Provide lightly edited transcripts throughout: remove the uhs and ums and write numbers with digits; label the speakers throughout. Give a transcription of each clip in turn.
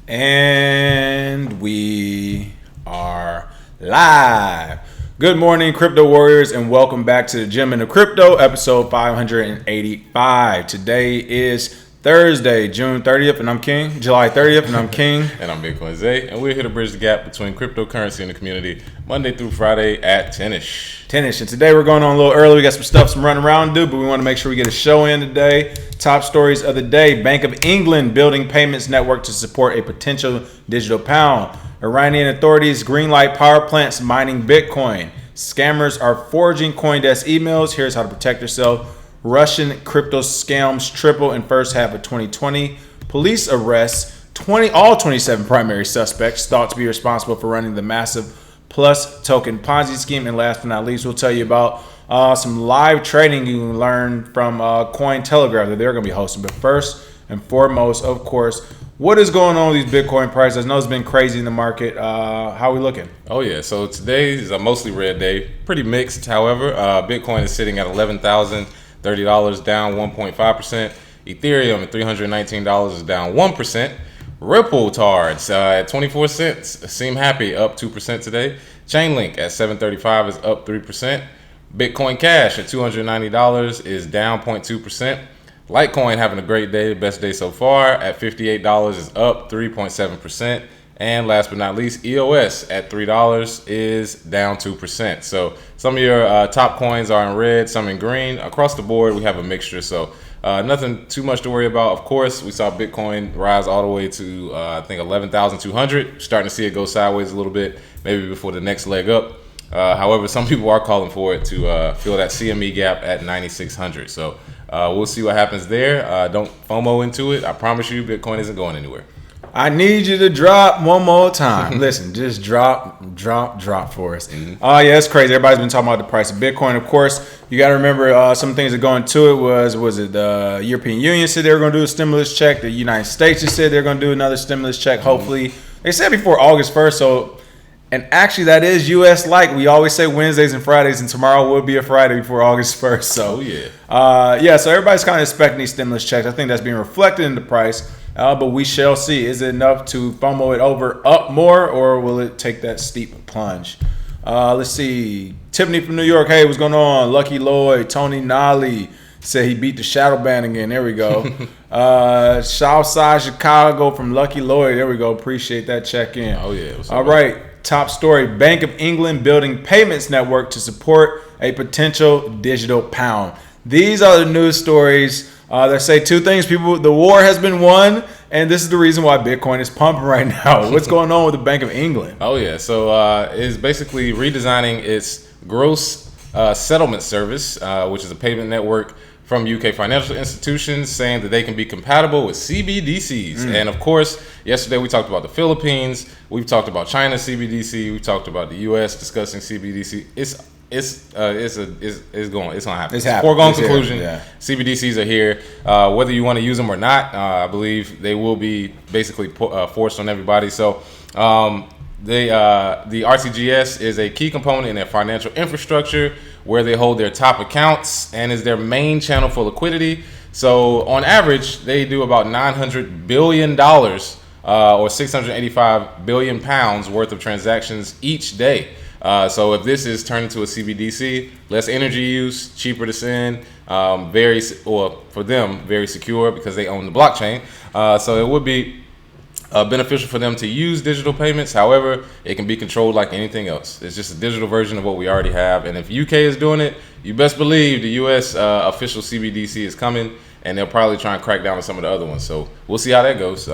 Speaker 1: And we are live. Good morning, crypto warriors, and welcome back to the Gym into Crypto, episode 585. Today is Thursday, June 30th, and I'm King. July 30th, and I'm King.
Speaker 2: And I'm Bitcoin Zay, and we're here to bridge the gap between cryptocurrency and the community Monday through Friday at 10ish.
Speaker 1: And today we're going on a little early. We got some running around to do, but we want to make sure we get a show in today. Top stories of the day. Bank of England building payments network to support a potential digital pound. Iranian authorities greenlight power plants mining Bitcoin. Scammers are forging Coindesk emails. Here's how to protect yourself. Russian crypto scams triple in first half of 2020. Police arrests all 27 primary suspects thought to be responsible for running the massive Plus token Ponzi scheme. And last but not least, we'll tell you about some live trading you can learn from Telegraph that they're going to be hosting. But first and foremost, of course, what is going on with these Bitcoin prices? I know it's been crazy in the market. How are we looking?
Speaker 2: Oh, yeah. So today is a mostly red day. Pretty mixed, however. Bitcoin is sitting at $11,030, down 1.5%. Ethereum at $319 is down 1%. Ripple tards at 24 cents seem happy, up 2% today. Chainlink at 735 is up 3%. Bitcoin Cash at $290 is down 0.2%. Litecoin having a great day, the best day so far, at $58 is up 3.7%. And last but not least, EOS at $3 is down 2%. So some of your top coins are in red, some in green. Across the board, we have a mixture. So nothing too much to worry about. Of course, we saw Bitcoin rise all the way to, I think, 11,200. Starting to see it go sideways a little bit, maybe before the next leg up. However, some people are calling for it to fill that CME gap at 9,600. So we'll see what happens there. Don't FOMO into it. I promise you, Bitcoin isn't going anywhere.
Speaker 1: I need you to drop one more time. Listen, just drop for us. Yeah, it's crazy. Everybody's been talking about the price of Bitcoin. Of course, you got to remember some things that go into it was it the European Union said they were going to do a stimulus check. The United States just said they're going to do another stimulus check. Hopefully, they said before August 1st. So, and actually, that is U.S. like. We always say Wednesdays and Fridays, and tomorrow will be a Friday before August 1st. So, so everybody's kind of expecting these stimulus checks. I think that's being reflected in the price. But we shall see. Is it enough to FOMO it up more, or will it take that steep plunge? Let's see. Tiffany from New York. Hey, what's going on? Lucky Lloyd, Tony Nolly said he beat the shadow ban again. There we go. Southside Chicago from Lucky Lloyd. There we go. Appreciate that check in.
Speaker 2: Oh, yeah.
Speaker 1: All right. Top story. Bank of England building payments network to support a potential digital pound. These are the news stories. They say two things. People, the war has been won, and this is the reason why Bitcoin is pumping right now. What's going on with the Bank of England?
Speaker 2: Oh, yeah. So it's basically redesigning its gross settlement service, which is a payment network from UK financial institutions, saying that they can be compatible with CBDCs. And, of course, yesterday we talked about the Philippines. We've talked about China's CBDC. We've talked about the U.S. discussing CBDC. It's going to happen. It's a foregone conclusion. Yeah. CBDCs are here. Whether you want to use them or not, I believe they will be basically forced on everybody. So the RTGS is a key component in their financial infrastructure where they hold their top accounts and is their main channel for liquidity. So on average, they do about $900 billion or 685 billion pounds worth of transactions each day. So if this is turned into a CBDC, less energy use, cheaper to send, for them, very secure because they own the blockchain. So it would be beneficial for them to use digital payments. However, it can be controlled like anything else. It's just a digital version of what we already have. And if UK is doing it, you best believe the US official CBDC is coming, and they'll probably try and crack down on some of the other ones. So we'll see how that goes.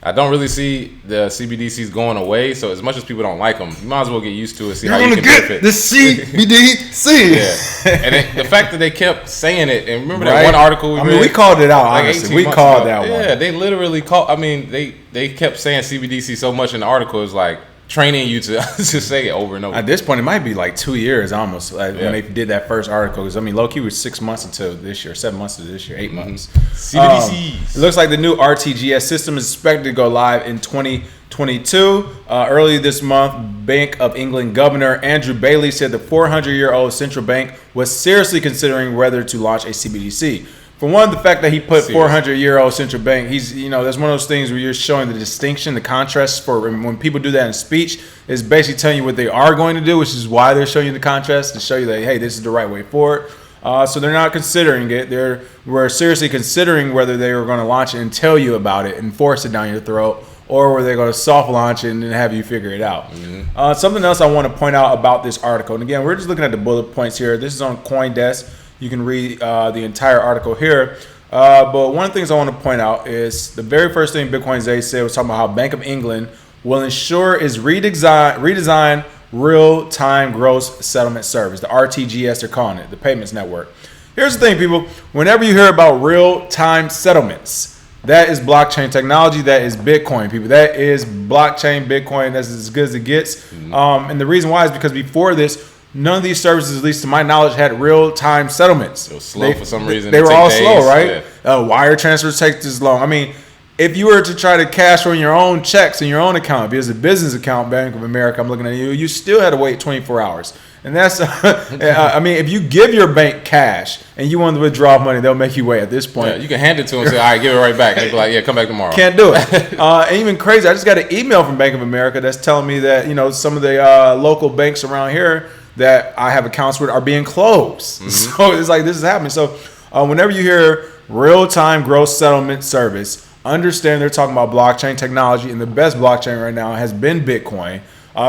Speaker 2: I don't really see the CBDCs going away, so as much as people don't like them, you might as well get used to it, see how you can benefit.
Speaker 1: The CBDC.
Speaker 2: Yeah, and the fact that they kept saying it, and remember that one article we read?
Speaker 1: We called it out, honestly. We called that one.
Speaker 2: Yeah, they literally they kept saying CBDC so much in the article, it's like training you to say it over and over.
Speaker 1: At this point, it might be like 2 years almost when they did that first article. Because low-key was 6 months until this year, 7 months into this year, 8 months.
Speaker 2: CBDCs.
Speaker 1: It looks like the new RTGS system is expected to go live in 2022. Earlier this month, Bank of England Governor Andrew Bailey said the 400-year-old central bank was seriously considering whether to launch a CBDC. For one, the fact that he put
Speaker 2: Serious.
Speaker 1: 400-year-old central bank, he's, that's one of those things where you're showing the distinction, the contrast for when people do that in speech, is basically telling you what they are going to do, which is why they're showing you the contrast to show you that, hey, this is the right way forward. So they're not considering it. We're seriously considering whether they were going to launch it and tell you about it and force it down your throat, or were they going to soft launch it and then have you figure it out. Something else I want to point out about this article, and again, we're just looking at the bullet points here. This is on Coindesk. You can read the entire article here. But one of the things I want to point out is the very first thing Bitcoin Zay said was talking about how Bank of England will ensure is redesign real-time gross settlement service, the RTGS they're calling it, the payments network. Here's the thing, people. Whenever you hear about real-time settlements, that is blockchain technology. That is Bitcoin, people. That is blockchain Bitcoin. That's as good as it gets. And the reason why is because before this, none of these services, at least to my knowledge, had real-time settlements.
Speaker 2: It was slow for some reason.
Speaker 1: They were all slow, right? Wire transfers take this long. I mean, if you were to try to cash on your own checks in your own account, if it was a business account, Bank of America, I'm looking at you, you still had to wait 24 hours. And that's, I mean, if you give your bank cash and you want to withdraw money, they'll make you wait at this point.
Speaker 2: Yeah, you can hand it to them and say, all right, give it right back. They'll be like, yeah, come back tomorrow.
Speaker 1: Can't do it. And even crazy, I just got an email from Bank of America that's telling me that, some of the local banks around here that I have accounts with are being closed. So it's like this is happening. So whenever you hear real-time gross settlement service, understand they're talking about blockchain technology, and the best blockchain right now has been Bitcoin.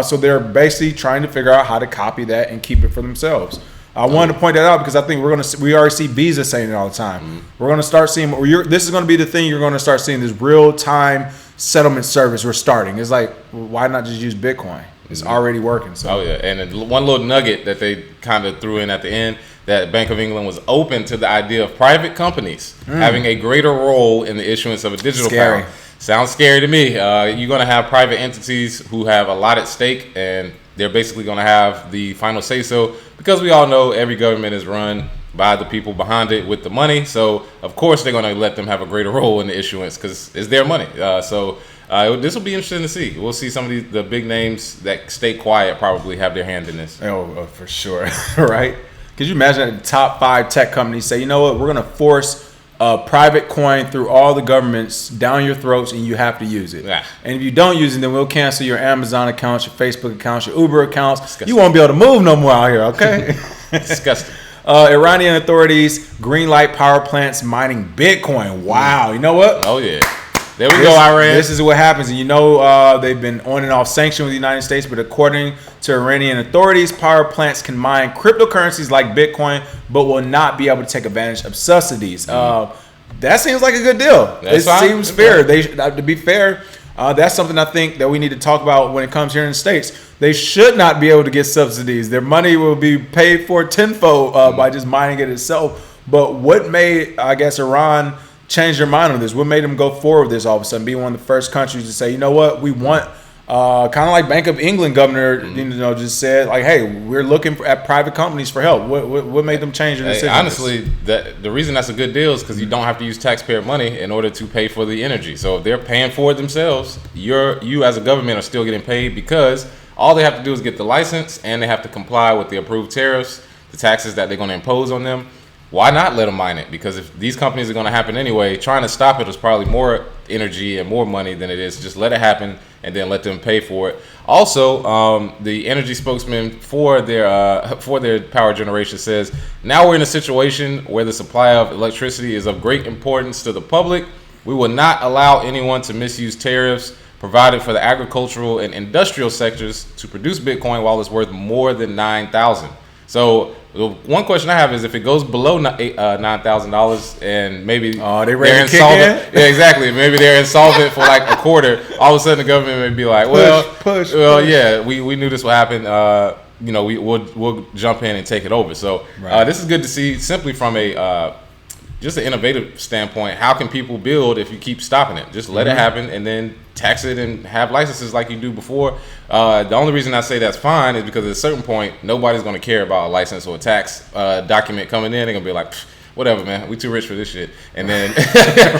Speaker 1: So they're basically trying to figure out how to copy that and keep it for themselves. I wanted to point that out because I think we already see Visa saying it all the time. We're going to start seeing, this is going to be the thing you're going to start seeing, this real-time settlement service we're starting. It's like, why not just use Bitcoin? It's already working. So.
Speaker 2: Oh, yeah. And one little nugget that they kind of threw in at the end, that Bank of England was open to the idea of private companies having a greater role in the issuance of a digital pound. Sounds scary to me. You're going to have private entities who have a lot at stake, and they're basically going to have the final say-so, because we all know every government is run by the people behind it with the money. So, of course, they're going to let them have a greater role in the issuance because it's their money. This will be interesting to see. We'll see some of the big names that stay quiet probably have their hand in this.
Speaker 1: Oh, for sure. Right? Could you imagine the top 5 tech companies say, you know what, we're going to force a private coin through all the governments down your throats, and you have to use it.
Speaker 2: Yeah.
Speaker 1: And if you don't use it, then we'll cancel your Amazon accounts, your Facebook accounts, your Uber accounts. Disgusting. You won't be able to move no more out here, okay?
Speaker 2: Disgusting.
Speaker 1: Iranian authorities greenlight power plants mining Bitcoin. Wow. You know what?
Speaker 2: Oh, yeah. There we go, Iran.
Speaker 1: This is what happens. And they've been on and off sanctioned with the United States, but according to Iranian authorities, power plants can mine cryptocurrencies like Bitcoin, but will not be able to take advantage of subsidies. That seems like a good deal. It seems fair. To be fair, that's something I think that we need to talk about when it comes here in the States. They should not be able to get subsidies. Their money will be paid for tenfold by just mining it itself. But what made, I guess, Iran change their mind on this? What made them go forward with this all of a sudden, be one of the first countries to say, you know what, we want, kind of like Bank of England governor, just said, like, hey, we're looking at private companies for help. What made them change their decision?
Speaker 2: Honestly, the reason that's a good deal is because you don't have to use taxpayer money in order to pay for the energy. So if they're paying for it themselves, you as a government are still getting paid, because all they have to do is get the license, and they have to comply with the approved tariffs, the taxes that they're going to impose on them. Why not let them mine it? Because if these companies are going to happen anyway, trying to stop it is probably more energy and more money than it is just let it happen and then let them pay for it. Also, the energy spokesman for their power generation says, now we're in a situation where the supply of electricity is of great importance to the public. We will not allow anyone to misuse tariffs provided for the agricultural and industrial sectors to produce Bitcoin while it's worth more than $9,000. So the one question I have is, if it goes below $9,000 and maybe they're insolvent, yeah, exactly. Maybe they're insolvent for like a quarter. All of a sudden, the government may be like, push. Yeah, we knew this would happen. We'll jump in and take it over. So this is good to see, simply from just an innovative standpoint. How can people build if you keep stopping it? Just let it happen and then tax it and have licenses like you do before. The only reason I say that's fine is because at a certain point, nobody's going to care about a license or a tax document coming in. They're going to be like, whatever, man, we too rich for this shit. And then,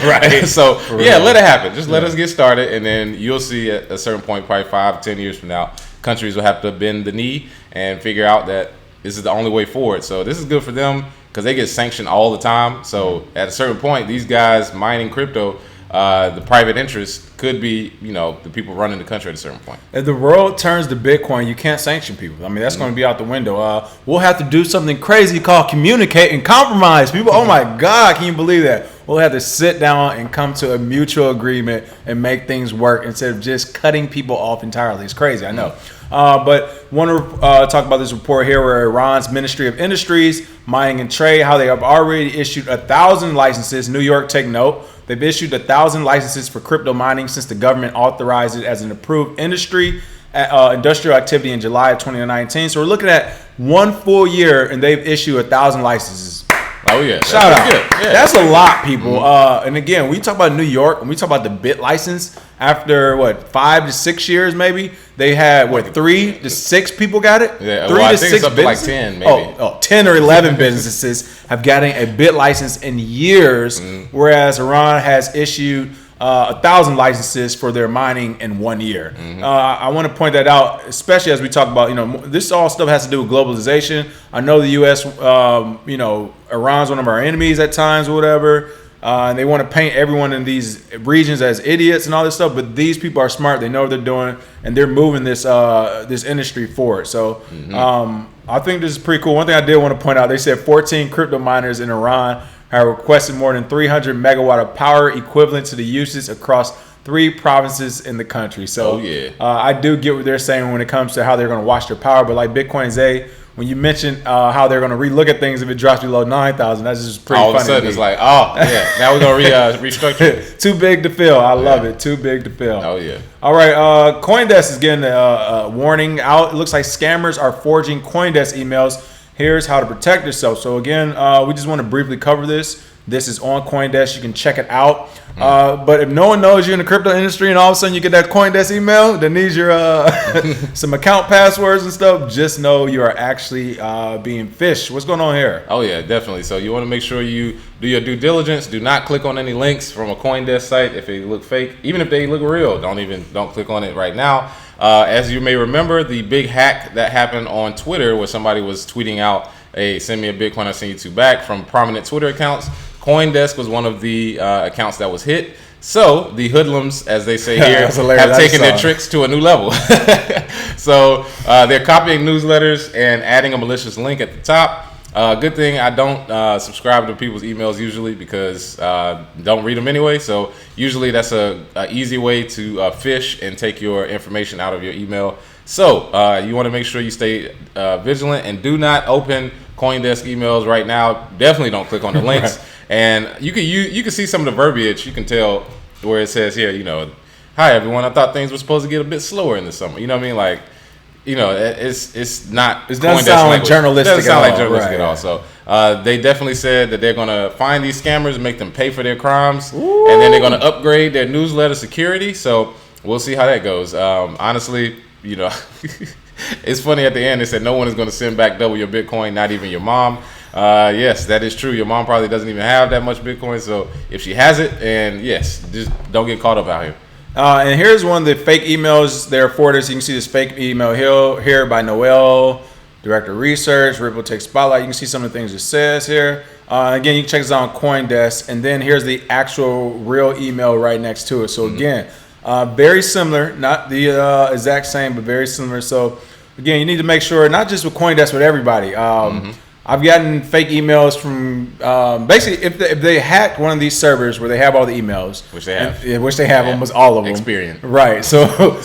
Speaker 2: right. So, let it happen. Just let us get started. And then you'll see at a certain point, probably 5-10 years from now, countries will have to bend the knee and figure out that this is the only way forward. So this is good for them. because they get sanctioned all the time. So at a certain point, these guys mining crypto, the private interest could be, the people running the country at a certain point.
Speaker 1: If the world turns to Bitcoin, you can't sanction people. I mean, that's going to be out the window. We'll have to do something crazy called communicate and compromise. People, oh my God, can you believe that? We'll have to sit down and come to a mutual agreement and make things work instead of just cutting people off entirely. It's crazy, I know. But want to talk about this report here where Iran's Ministry of Industries, Mining and Trade, how they have already issued 1,000 licenses. New York, take note. They've issued 1,000 licenses for crypto mining since the government authorized it as an approved industrial activity in July of 2019. So we're looking at 1 full year, and they've issued 1,000 licenses.
Speaker 2: Oh yeah,
Speaker 1: shout out. Yeah. That's a lot, people. And again, we talk about New York, and we talk about the bit license. After 5 to 6 years, maybe they had 3 to 6 people got it.
Speaker 2: Yeah,
Speaker 1: 3
Speaker 2: I
Speaker 1: to
Speaker 2: think
Speaker 1: 6
Speaker 2: it's up to like 10, maybe.
Speaker 1: 10 or 11 businesses have gotten a bit license in years, whereas Iran has issued 1,000 licenses for their mining in 1 year. I want to point that out, especially as we talk about, this all stuff has to do with globalization. I know the U.S., Iran's one of our enemies at times or whatever. And they want to paint everyone in these regions as idiots and all this stuff, but these people are smart. They know what they're doing, and they're moving this this industry forward. So I think this is pretty cool. One thing I did want to point out, they said 14 crypto miners in Iran have requested more than 300 megawatt of power equivalent to the usage across 3 provinces in the country. So I do get what they're saying when it comes to how they're going to watch their power. But like Bitcoin Zay, when you mentioned how they're going to relook at things if it drops below 9,000, that's just pretty funny.
Speaker 2: All of a sudden, it's like, now we're going to restructure it.
Speaker 1: Too big to fail. I love it. Too big to fail.
Speaker 2: Oh, yeah.
Speaker 1: All right. Coindesk is getting a warning out. It looks like scammers are forging Coindesk emails. Here's how to protect yourself. So, again, we just want to briefly cover this. This is on Coindesk. You can check it out. But if no one knows you in the crypto industry and all of a sudden you get that Coindesk email that needs your some account passwords and stuff, just know you are actually being phished. What's going on here?
Speaker 2: Oh, yeah, definitely. So you want to make sure you do your due diligence. Do not click on any links from a Coindesk site if they look fake. Even if they look real, don't click on it right now. As you may remember, the big hack that happened on Twitter where somebody was tweeting out, hey, send me a Bitcoin, I'll send you 2 back from prominent Twitter accounts. Coindesk was one of the accounts that was hit. So the hoodlums, as they say here, have taken their tricks to a new level. So they're copying newsletters and adding a malicious link at the top. Good thing I don't subscribe to people's emails usually because don't read them anyway. So usually that's a easy way to fish and take your information out of your email. So you want to make sure you stay vigilant and do not open Coindesk emails right now. Definitely don't click on the links. And you can see some of the verbiage. You can tell where it says here, hi everyone. I thought things were supposed to get a bit slower in the summer. You know what I mean? Like, it's not.
Speaker 1: It doesn't sound like journalistic.
Speaker 2: It doesn't sound like journalistic at all. So they definitely said that they're gonna find these scammers, make them pay for their crimes, and then they're gonna upgrade their newsletter security. So we'll see how that goes. Honestly, it's funny at the end. They said no one is gonna send back double your Bitcoin, not even your mom. Yes, that is true. Your mom probably doesn't even have that much Bitcoin. So if she has it, and yes, just don't get caught up out here.
Speaker 1: And here's one of the fake emails there for this. You can see this fake email here by Noel, Director of Research, Ripple Tech Spotlight. You can see some of the things it says here. Again, you can check this out on Coindesk. And then here's the actual real email right next to it. So again, very similar, not the exact same, but very similar. So again, you need to make sure, not just with Coindesk, but everybody. I've gotten fake emails from basically if they hack one of these servers where they have all the emails,
Speaker 2: which they have,
Speaker 1: almost all of them.
Speaker 2: Experience,
Speaker 1: right? So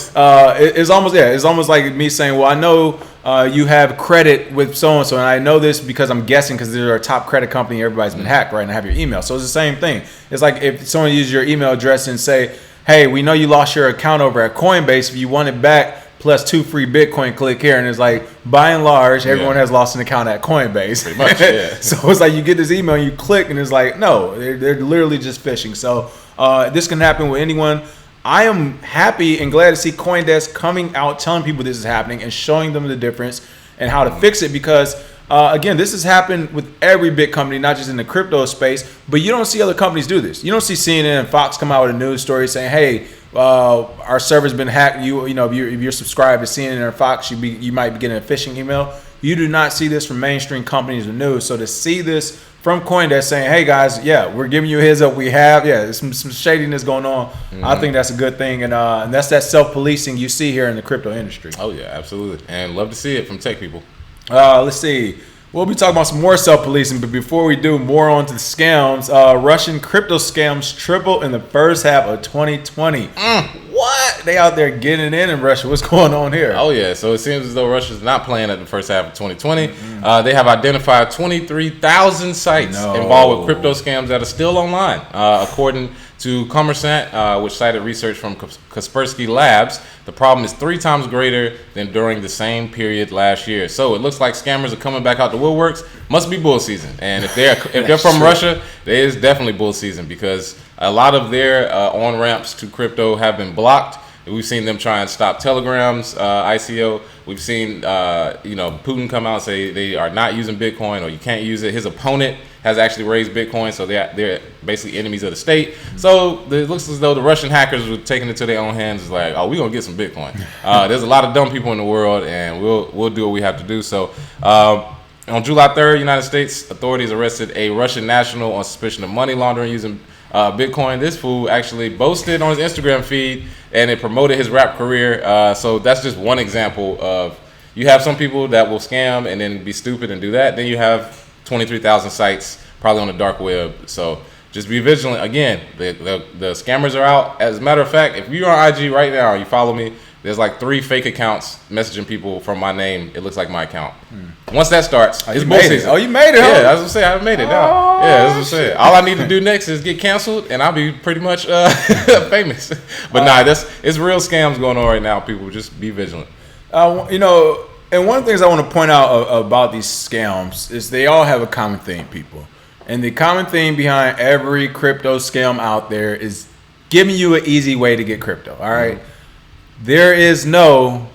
Speaker 1: it's almost like me saying, well, I know you have credit with so and so, and I know this because I'm guessing because they're a top credit company. Everybody's been hacked, right? And I have your email, so it's the same thing. It's like if someone uses your email address and say, hey, we know you lost your account over at Coinbase. If you want it back, plus 2 free Bitcoin, click here. And it's like, by and large, everyone has lost an account at Coinbase.
Speaker 2: Pretty much, yeah.
Speaker 1: So it's like you get this email and you click and it's like, no, they're literally just phishing. So this can happen with anyone. I am happy and glad to see Coindesk coming out, telling people this is happening and showing them the difference and how to fix it because, again, this has happened with every big company, not just in the crypto space, but you don't see other companies do this. You don't see CNN and Fox come out with a news story saying, hey, our server's been hacked. If you're subscribed to CNN or Fox, you might be getting a phishing email. you do not see this from mainstream companies or news. So to see this from Coindesk saying, hey guys, yeah, we're giving you a heads up. We have, some shadiness going on. I think that's a good thing. And that's that self-policing you see here in the crypto industry.
Speaker 2: Oh, yeah, absolutely. And love to see it from tech people.
Speaker 1: Let's see. We'll be talking about some more self-policing, but before we do, more on to the scams. Russian crypto scams tripled in the first half of 2020. What? They out there getting in Russia. What's going on here?
Speaker 2: Oh, yeah. So it seems as though Russia's not playing at the first half of 2020. They have identified 23,000 sites involved with crypto scams that are still online. According to Kommersant, which cited research from Kaspersky Labs, the problem is 3 times greater than during the same period last year. So it looks like scammers are coming back out the woodworks. Must be bull season. And if they're from Russia, there is definitely bull season because a lot of their on-ramps to crypto have been blocked. We've seen them try and stop Telegram's ICO. We've seen Putin come out and say they are not using Bitcoin or you can't use it. His opponent has actually raised Bitcoin, so they're basically enemies of the state. So it looks as though the Russian hackers were taking it to their own hands. It's like, oh, we're gonna get some Bitcoin. There's a lot of dumb people in the world, and we'll do what we have to do. So on July 3rd, United States authorities arrested a Russian national on suspicion of money laundering using Bitcoin. This fool actually boasted on his Instagram feed, and it promoted his rap career. So that's just one example of you have some people that will scam and then be stupid and do that. Then you have 23,000 sites probably on the dark web. So just be vigilant. Again, the scammers are out. As a matter of fact, if you're on IG right now, you follow me, there's like 3 fake accounts messaging people from my name. It looks like my account. Once that starts, it's bull season.
Speaker 1: Oh, you made it, huh?
Speaker 2: Yeah, that's what I'm saying. I made it now. Yeah, that's what I'm saying. All I need to do next is get canceled, and I'll be pretty much famous. But it's real scams going on right now. People, just be vigilant.
Speaker 1: And one of the things I want to point out about these scams is they all have a common theme, people. And the common theme behind every crypto scam out there is giving you an easy way to get crypto. All right. There is no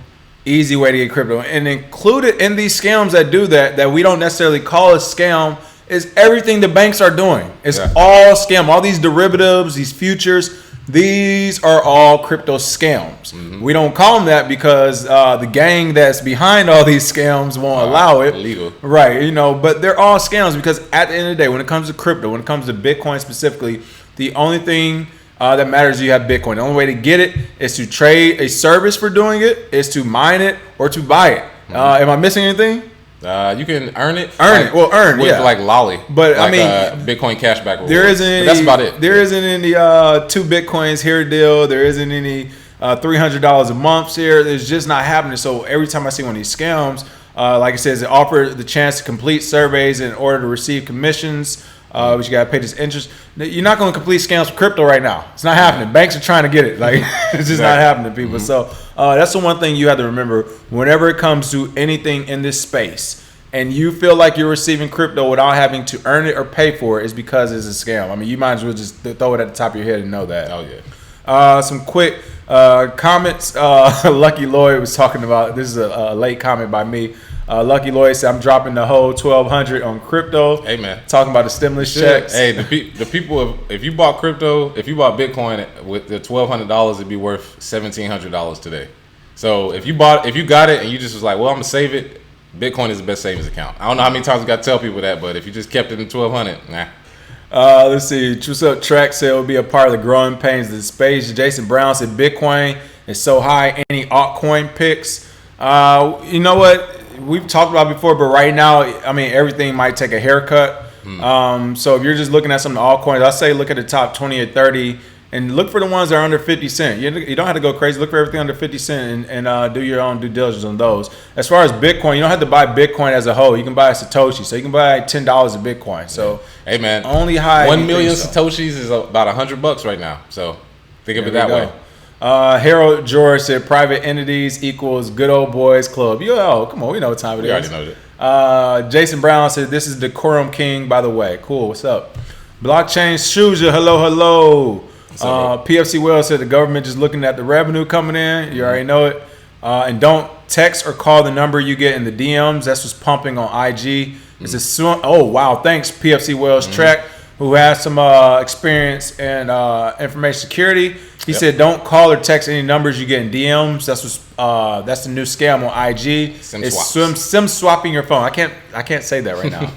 Speaker 1: easy way to get crypto. And included in these scams that do that we don't necessarily call a scam, is everything the banks are doing. It's all scam. All these derivatives, these futures, these are all crypto scams. We don't call them that because the gang that's behind all these scams won't allow it.
Speaker 2: Illegal.
Speaker 1: Right, but they're all scams because at the end of the day, when it comes to crypto, when it comes to Bitcoin specifically, the only thing that matters is you have Bitcoin. The only way to get it is to trade a service for doing it, is to mine it, or to buy it. Am I missing anything?
Speaker 2: You can earn it.
Speaker 1: Earn
Speaker 2: with like Lolly.
Speaker 1: But
Speaker 2: like, Bitcoin cashback rewards. That's about it.
Speaker 1: There isn't any 2 Bitcoins here deal. There isn't any $300 a month here. It's just not happening. So every time I see one of these scams, like it says, it offers the chance to complete surveys in order to receive commissions. But you got to pay this interest. You're not going to complete scams for crypto right now. It's not happening. Banks are trying to get it. Like it's just not happening, people. So that's the one thing you have to remember whenever it comes to anything in this space. And you feel like you're receiving crypto without having to earn it or pay for it, is because it's a scam. I mean, you might as well just throw it at the top of your head and know that.
Speaker 2: Oh yeah.
Speaker 1: Some quick comments. Lucky Lloyd was talking about. This is a late comment by me. Lucky Lloyd said, I'm dropping the whole 1,200 on crypto.
Speaker 2: Hey, man.
Speaker 1: Talking about the stimulus checks.
Speaker 2: Hey, the people, if you bought crypto, if you bought Bitcoin with the $1,200, it'd be worth $1,700 today. So if you got it and you just was like, well, I'm going to save it, Bitcoin is the best savings account. I don't know how many times I got to tell people that, but if you just kept it in 1,200, nah.
Speaker 1: Let's see. True Track said it will be a part of the growing pains of the space. Jason Brown said Bitcoin is so high. Any altcoin picks? You know what? We've talked about it before, but right now, I mean, everything might take a haircut. So if you're just looking at some altcoins, I say look at the top 20 or 30 and look for the ones that are under 50 cents. You don't have to go crazy. Look for everything under 50 cents and do your own due diligence on those. As far as Bitcoin, you don't have to buy Bitcoin as a whole. You can buy a Satoshi. So you can buy $10 of Bitcoin. So
Speaker 2: hey, man,
Speaker 1: only high
Speaker 2: 1 million Satoshis is about $100 right now. So think of it that way.
Speaker 1: Harold George said private entities equals good old boys club. Yo, come on, we know what time it is.
Speaker 2: We already know that.
Speaker 1: Jason Brown said this is Decorum King, by the way. Cool, what's up? Blockchain Shuja, hello. PFC Wells said the government just looking at the revenue coming in. You already know it. And don't text or call the number you get in the DMs. That's what's pumping on IG. It's oh wow, thanks PFC Wells. Track who has some experience in information security. He said, "Don't call or text any numbers you get in DMs. That's the new scam on IG. Sim swapping your phone. I can't say that right now."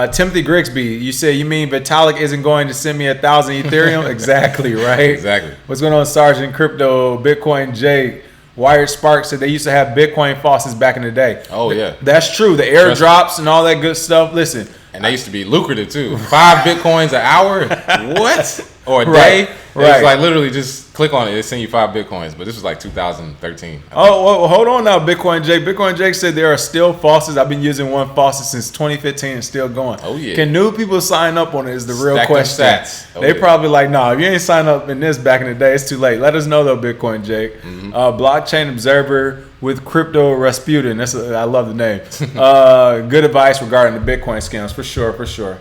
Speaker 1: Timothy Grigsby, you say you mean Vitalik isn't going to send me 1,000 Ethereum? Exactly, right?
Speaker 2: Exactly.
Speaker 1: What's going on, Sergeant Crypto, Bitcoin Jake? Wired Spark said they used to have Bitcoin faucets back in the day.
Speaker 2: Oh, yeah.
Speaker 1: That's true. The airdrops and all that good stuff. Listen.
Speaker 2: And they used to be lucrative, too. 5 Bitcoins an hour? What? Or a day?
Speaker 1: Right.
Speaker 2: It's like literally just click on it. They send you 5 Bitcoins. But this was like 2013.
Speaker 1: Oh, well, hold on now, Bitcoin Jake. Bitcoin Jake said there are still faucets. I've been using one faucet since 2015 and still going.
Speaker 2: Oh, yeah.
Speaker 1: Can new people sign up on it is the real
Speaker 2: Stack
Speaker 1: question.
Speaker 2: Stats. Oh,
Speaker 1: they probably like, nah, if you ain't signed up in this back in the day, it's too late. Let us know, though, Bitcoin Jake. Blockchain Observer with Crypto Rasputin. I love the name. Good advice regarding the Bitcoin scams, for sure.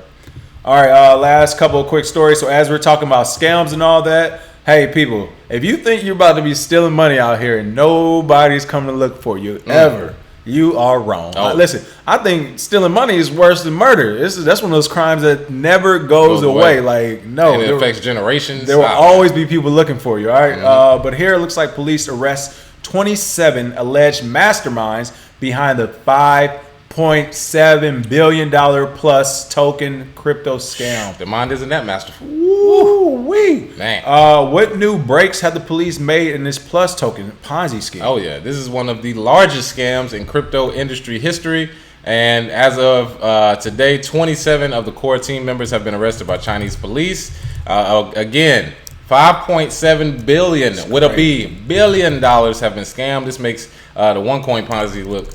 Speaker 1: All right, last couple of quick stories. So as we're talking about scams and all that, hey, people, if you think you're about to be stealing money out here and nobody's coming to look for you ever, you are wrong. Listen, I think stealing money is worse than murder. That's one of those crimes that never goes away. Like, no.
Speaker 2: And it affects generations.
Speaker 1: There will always be people looking for you, all right? But here it looks like police arrest 27 alleged masterminds behind the $5.7 billion plus token crypto scam.
Speaker 2: The mind isn't that masterful.
Speaker 1: Woo-wee.
Speaker 2: Man.
Speaker 1: What new breaks have the police made in this plus token Ponzi scheme?
Speaker 2: Oh, yeah. This is one of the largest scams in crypto industry history. And as of today, 27 of the core team members have been arrested by Chinese police. Again, $5.7 billion with a B billion dollars have been scammed. This makes the OneCoin Ponzi look,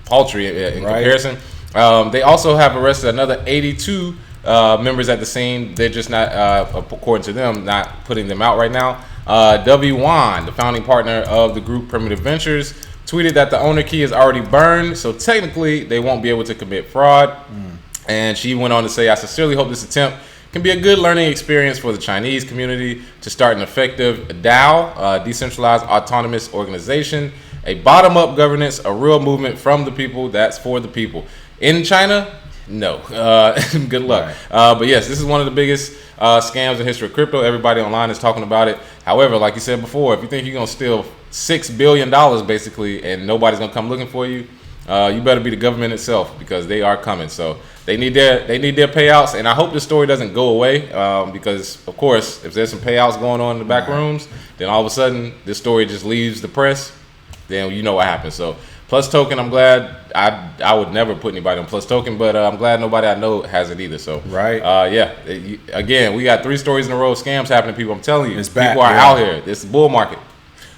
Speaker 2: paltry in comparison. They also have arrested another 82 members at the scene. They're just not, according to them, not putting them out right now. W. Wan, the founding partner of the group Primitive Ventures, tweeted that the owner key is already burned, so technically they won't be able to commit fraud. And she went on to say, "I sincerely hope this attempt can be a good learning experience for the Chinese community to start an effective DAO, decentralized autonomous organization, a bottom-up governance, a real movement from the people that's for the people." In China, no. Good luck. Right. But yes, this is one of the biggest scams in history of crypto. Everybody online is talking about it. However, like you said before, if you think you're going to steal $6 billion basically and nobody's going to come looking for you, you better be the government itself, because they are coming. So they need their payouts, and I hope this story doesn't go away, because of course, if there's some payouts going on in the back rooms, then all of a sudden this story just leaves the press. Then you know what happens. So Plus Token, I'm glad. I would never put anybody on Plus Token, but I'm glad nobody I know has it either. So again, we got 3 stories in a row of scams happening. People, I'm telling you, people are out here. It's bull market.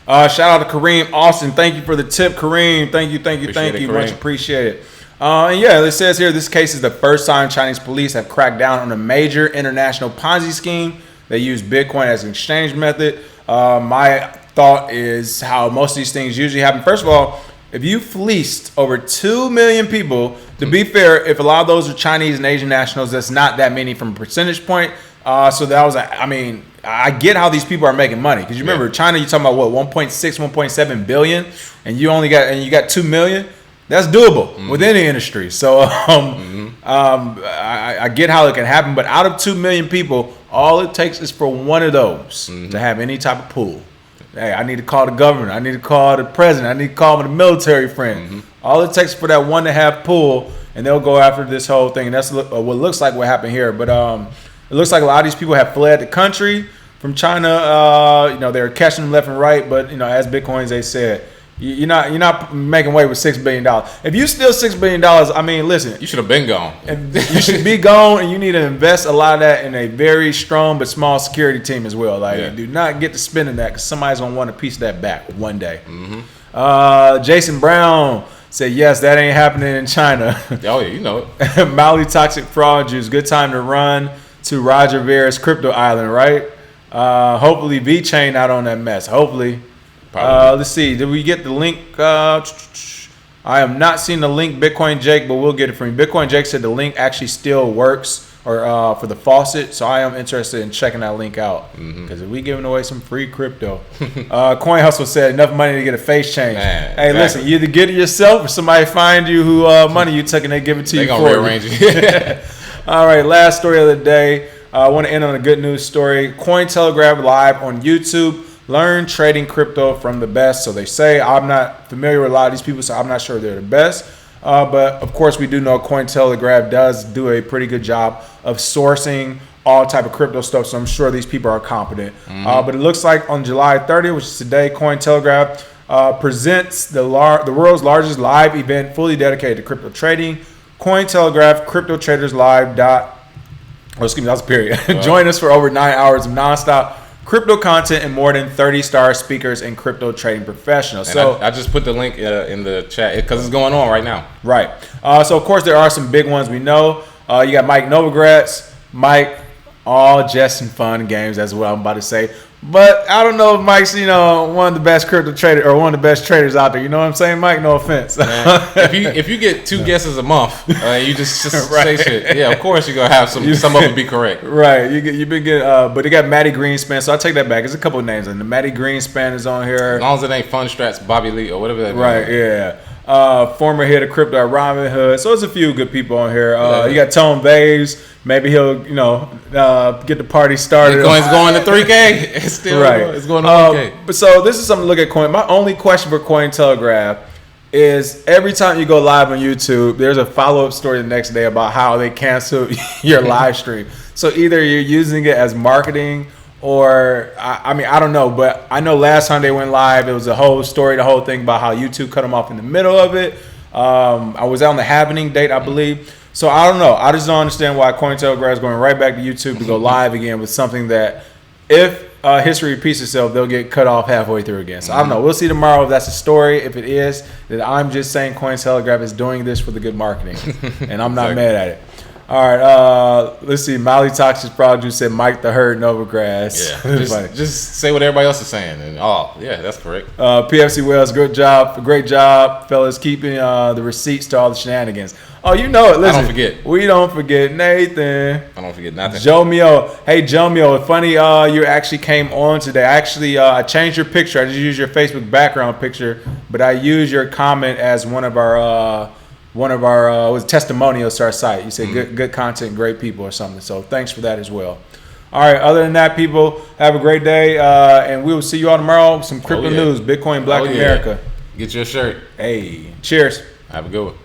Speaker 1: Shout out to Kareem Austin. Thank you for the tip, Kareem. Thank you.
Speaker 2: Kareem.
Speaker 1: Much appreciated. And it says here this case is the first time Chinese police have cracked down on a major international Ponzi scheme. They use Bitcoin as an exchange method. My thought is how most of these things usually happen. First of all, if you fleeced over 2 million people, to be fair, if a lot of those are Chinese and Asian nationals, that's not that many from a percentage point. So that was, I get how these people are making money, because you remember China, you're talking about what, 1.7 billion, and you got 2 million. That's doable within the industry. So I get how it can happen, but out of 2 million people, all it takes is for one of those to have any type of pool. Hey, I need to call the government. I need to call the president. I need to call my military friend. All it takes for that one to have pool, and they'll go after this whole thing. And that's what looks like what happened here. But it looks like a lot of these people have fled the country from China. They're catching them left and right. But as Bitcoins, they said, you're not making away with $6 billion. If you steal $6 billion, listen,
Speaker 2: you should have been gone.
Speaker 1: You should be gone, and you need to invest a lot of that in a very strong but small security team as well. Do not get to spending that, because somebody's gonna want a piece of that back one day. Jason Brown said, yes, that ain't happening in China.
Speaker 2: Oh yeah, you know it.
Speaker 1: Maui Toxic Fraud Juice. Good time to run to Roger Ver's crypto island, right? Hopefully VeChain not on that mess. Hopefully. Let's see. Did we get the link? I am not seeing the link, Bitcoin Jake, but we'll get it from you. Bitcoin Jake said the link actually still works, or for the faucet. So I am interested in checking that link out, because if we giving away some free crypto. Coin Hustle said enough money to get a face change.
Speaker 2: Man,
Speaker 1: hey, listen, you either get it yourself or somebody find you who money you took and they give it to you.
Speaker 2: They gonna rearrange it.
Speaker 1: All right, last story of the day. I want to end on a good news story. Cointelegraph live on YouTube. Learn trading crypto from the best. So they say. I'm not familiar with a lot of these people, so I'm not sure they're the best. But of course, we do know Cointelegraph does do a pretty good job of sourcing all type of crypto stuff. So I'm sure these people are competent. But it looks like on July 30th, which is today, Cointelegraph presents the world's largest live event fully dedicated to crypto trading. Cointelegraph Crypto Traders Live. Excuse me, that was a period. Wow. Join us for over 9 hours of nonstop crypto content and more than 30-star speakers and crypto trading professionals.
Speaker 2: And
Speaker 1: so
Speaker 2: I just put the link in the chat because it's going on right now.
Speaker 1: Right. So of course there are some big ones we know. You got Mike Novogratz. Mike, all jest and fun games. That's what I'm about to say. But I don't know if Mike's, one of the best crypto traders or one of the best traders out there. You know what I'm saying, Mike? No offense.
Speaker 2: Man, if you get 2 guesses a month, you just right. Say shit. Yeah, of course you're gonna have some of them be correct.
Speaker 1: Right. You've been getting, but they got Matty Greenspan, so I take that back. There's a couple of names, and the Matty Greenspan is on here.
Speaker 2: As long as it ain't Fun Strats, Bobby Lee, or whatever that.
Speaker 1: Right.
Speaker 2: Means.
Speaker 1: Yeah. Former head of crypto at Robinhood. So there's a few good people on here. You got Tone Baves. Maybe he'll, get the party started.
Speaker 2: Bitcoin's going to 3K. It's still
Speaker 1: right.
Speaker 2: It's going to 1K.
Speaker 1: But so this is something to look at Coin. My only question for Cointelegraph is every time you go live on YouTube, there's a follow-up story the next day about how they canceled your live stream. So either you're using it as marketing or, I don't know. But I know last time they went live, it was a whole story, the whole thing about how YouTube cut them off in the middle of it. I was on the happening date, I believe. So I don't know. I just don't understand why Cointelegraph is going right back to YouTube to go live again with something that, if history repeats itself, they'll get cut off halfway through again. So I don't know. We'll see tomorrow if that's a story. If it is, then I'm just saying Cointelegraph is doing this for the good marketing, and I'm not mad at it. All right, let's see. Molly Toxic Project said Mike the Herd Novogratz.
Speaker 2: Yeah, just say what everybody else is saying, and yeah, that's correct.
Speaker 1: PFC Wells, great job, fellas, keeping the receipts to all the shenanigans. Oh, you know it. Listen,
Speaker 2: I don't forget.
Speaker 1: We don't forget Nathan.
Speaker 2: I don't forget nothing.
Speaker 1: Joe Mio. Hey, Joe Mio. Funny, you actually came on today. I changed your picture. I just used your Facebook background picture, but I used your comment as one of our testimonials to our site. You said good content, great people or something. So thanks for that as well. All right. Other than that, people, have a great day, and we will see you all tomorrow with some crypto news. Bitcoin Black America.
Speaker 2: Get your shirt.
Speaker 1: Hey, cheers.
Speaker 2: Have a good one.